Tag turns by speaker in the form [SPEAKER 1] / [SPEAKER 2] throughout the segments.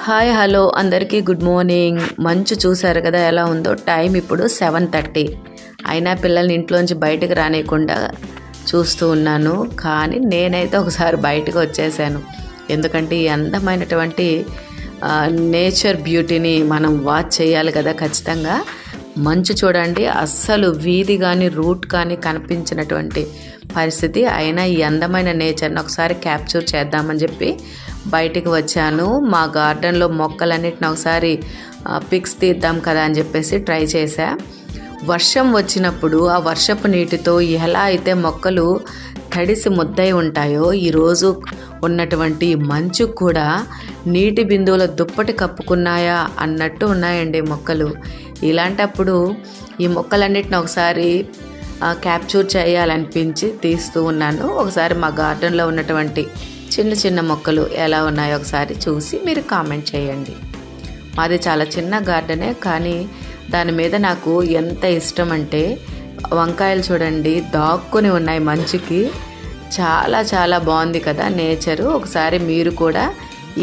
[SPEAKER 1] Hi hello అందరికీ good morning. మంచు చూసారు కదా ఎలా ఉందో. టైం ఇప్పుడు 7:30 అయినా పిల్లల్ని ఇంట్లోంచి బయటకు రానియకుండా చూస్తూ ఉన్నాను. కానీ నేనైతే ఒకసారి బయటకు వచ్చేసాను. ఎందుకంటే ఈ అందమైనటువంటి నేచర్ బ్యూటీని మనం వాచ్ చేయాలి కదా ఖచ్చితంగా. మంచు చూడండి, అస్సలు వీధి కానీ రూట్ కానీ కనిపించినటువంటి పరిస్థితి. అయినా ఈ అందమైన నేచర్ని ఒకసారి క్యాప్చర్ చేద్దామని చెప్పి బయటికి వచ్చాను. మా గార్డెన్లో మొక్కలన్నిటిని ఒకసారి పిక్స్ తీద్దాం కదా అని చెప్పేసి ట్రై చేశా. వర్షం వచ్చినప్పుడు ఆ వర్షపు నీటితో ఎలా అయితే మొక్కలు తడిసి ముద్దై ఉంటాయో, ఈరోజు ఉన్నటువంటి మంచు కూడా నీటి బిందువుల దుప్పటి కప్పుకున్నాయా అన్నట్టు ఉన్నాయండి మొక్కలు. ఇలాంటప్పుడు ఈ మొక్కలన్నిటిని ఒకసారి క్యాప్చర్ చేయాలనిపించి తీస్తూ ఉన్నాను. ఒకసారి మా గార్డెన్లో ఉన్నటువంటి చిన్న చిన్న మొక్కలు ఎలా ఉన్నాయో ఒకసారి చూసి మీరు కామెంట్ చేయండి. మాది చాలా చిన్న గార్డెనే, కానీ దాని మీద నాకు ఎంత ఇష్టం అంటే వంకాయలు చూడండి దాక్కుని ఉన్నాయి మంచుకి. చాలా చాలా బాగుంది కదా నేచరు. ఒకసారి మీరు కూడా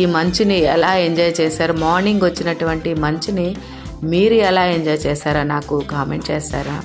[SPEAKER 1] ఈ మంచుని ఎలా ఎంజాయ్ చేశారు, మార్నింగ్ వచ్చినటువంటి మంచుని మీరు ఎలా ఎంజాయ్ చేశారో నాకు కామెంట్ చేస్తారా?